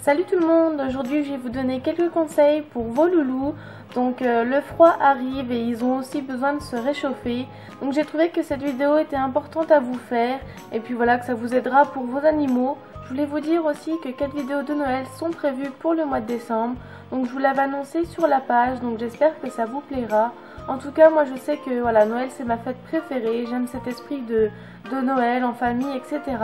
Salut tout le monde, aujourd'hui je vais vous donner quelques conseils pour vos loulous. Donc le froid arrive et ils ont aussi besoin de se réchauffer. Donc j'ai trouvé que cette vidéo était importante à vous faire et puis voilà, que ça vous aidera pour vos animaux. Je voulais vous dire aussi que 4 vidéos de Noël sont prévues pour le mois de décembre. Donc je vous l'avais annoncé sur la page, donc j'espère que ça vous plaira. En tout cas moi je sais que voilà, Noël c'est ma fête préférée, j'aime cet esprit de Noël en famille, etc.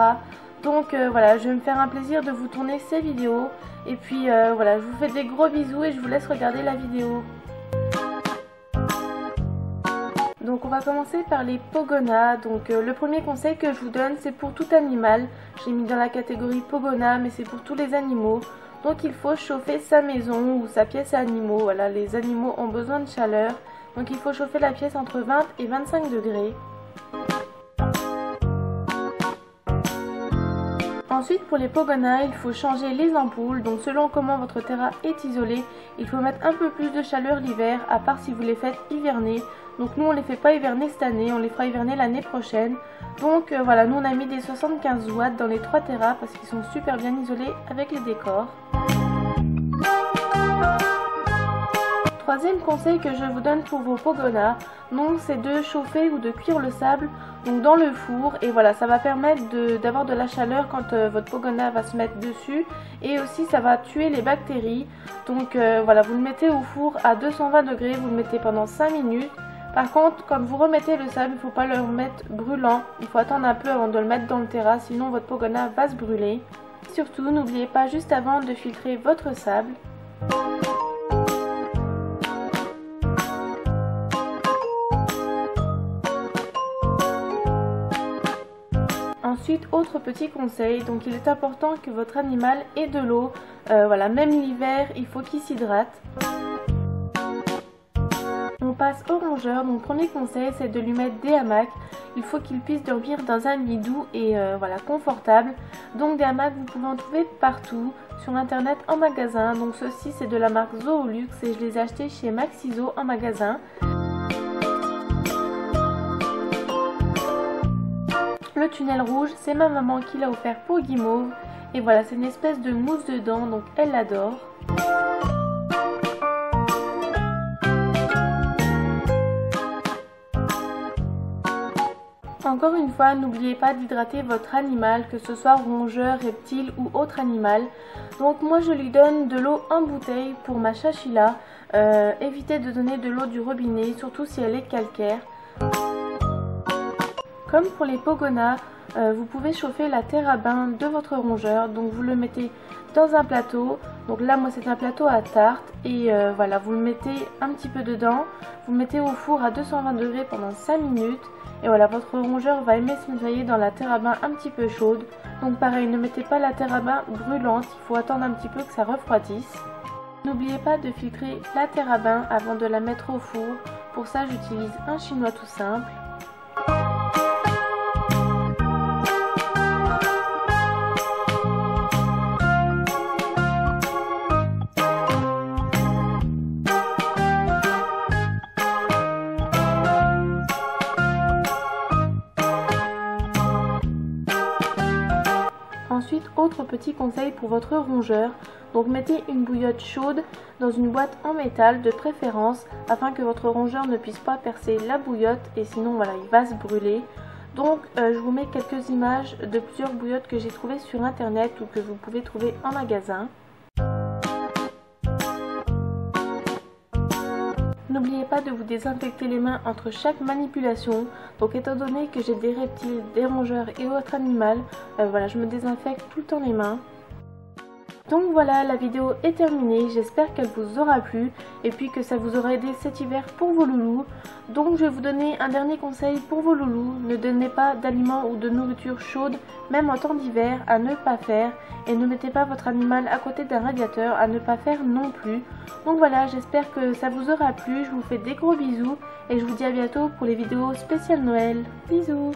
Donc voilà, je vais me faire un plaisir de vous tourner ces vidéos. Et puis voilà, je vous fais des gros bisous et je vous laisse regarder la vidéo. Donc on va commencer par les Pogona. Donc le premier conseil que je vous donne, c'est pour tout animal. J'ai mis dans la catégorie Pogona, mais c'est pour tous les animaux. Donc il faut chauffer sa maison ou sa pièce à animaux. Voilà, les animaux ont besoin de chaleur. Donc il faut chauffer la pièce entre 20 et 25 degrés. Ensuite pour les Pogona, il faut changer les ampoules, donc selon comment votre terrain est isolé, il faut mettre un peu plus de chaleur l'hiver, à part si vous les faites hiverner. Donc nous on les fait pas hiverner cette année, on les fera hiverner l'année prochaine. Donc voilà, nous on a mis des 75 watts dans les 3 terras parce qu'ils sont super bien isolés avec les décors. Troisième conseil que je vous donne pour vos Pogona, donc c'est de chauffer ou de cuire le sable donc dans le four, et voilà, ça va permettre d'avoir de la chaleur quand votre Pogona va se mettre dessus, et aussi ça va tuer les bactéries. Donc voilà, vous le mettez au four à 220 degrés, vous le mettez pendant 5 minutes. Par contre, quand vous remettez le sable, il ne faut pas le remettre brûlant, il faut attendre un peu avant de le mettre dans le terrain, sinon votre Pogona va se brûler. Surtout, n'oubliez pas juste avant de filtrer votre sable. Ensuite, autre petit conseil, donc il est important que votre animal ait de l'eau. Voilà, même l'hiver, il faut qu'il s'hydrate. On passe au rongeur, donc premier conseil c'est de lui mettre des hamacs. Il faut qu'il puisse dormir dans un lit doux et voilà, confortable. Donc des hamacs vous pouvez en trouver partout, sur internet, en magasin. Donc ceux-ci c'est de la marque Zoolux et je les ai achetés chez Maxiso en magasin. Le tunnel rouge, c'est ma maman qui l'a offert pour Guimauve. Et voilà, c'est une espèce de mousse dedans, donc elle l'adore. Encore une fois, n'oubliez pas d'hydrater votre animal, que ce soit rongeur, reptile ou autre animal. Donc moi je lui donne de l'eau en bouteille pour ma chachila. Évitez de donner de l'eau du robinet, surtout si elle est calcaire. Comme pour les Pogona, vous pouvez chauffer la terre à bain de votre rongeur. Donc vous le mettez dans un plateau. Donc là moi c'est un plateau à tarte. Et voilà, vous le mettez un petit peu dedans. Vous le mettez au four à 220 degrés pendant 5 minutes. Et voilà, votre rongeur va aimer se nettoyer dans la terre à bain un petit peu chaude. Donc pareil, ne mettez pas la terre à bain brûlante. Il faut attendre un petit peu que ça refroidisse. N'oubliez pas de filtrer la terre à bain avant de la mettre au four. Pour ça j'utilise un chinois tout simple. Ensuite, autre petit conseil pour votre rongeur, donc mettez une bouillotte chaude dans une boîte en métal de préférence afin que votre rongeur ne puisse pas percer la bouillotte et sinon voilà, il va se brûler. Donc je vous mets quelques images de plusieurs bouillottes que j'ai trouvées sur internet ou que vous pouvez trouver en magasin. N'oubliez pas de vous désinfecter les mains entre chaque manipulation. Donc étant donné que j'ai des reptiles, des rongeurs et autres animaux, voilà, je me désinfecte tout le temps les mains. Donc voilà, la vidéo est terminée, j'espère qu'elle vous aura plu et puis que ça vous aura aidé cet hiver pour vos loulous. Donc je vais vous donner un dernier conseil pour vos loulous, ne donnez pas d'aliments ou de nourriture chaude, même en temps d'hiver, à ne pas faire. Et ne mettez pas votre animal à côté d'un radiateur, à ne pas faire non plus. Donc voilà, j'espère que ça vous aura plu, je vous fais des gros bisous et je vous dis à bientôt pour les vidéos spéciales Noël. Bisous!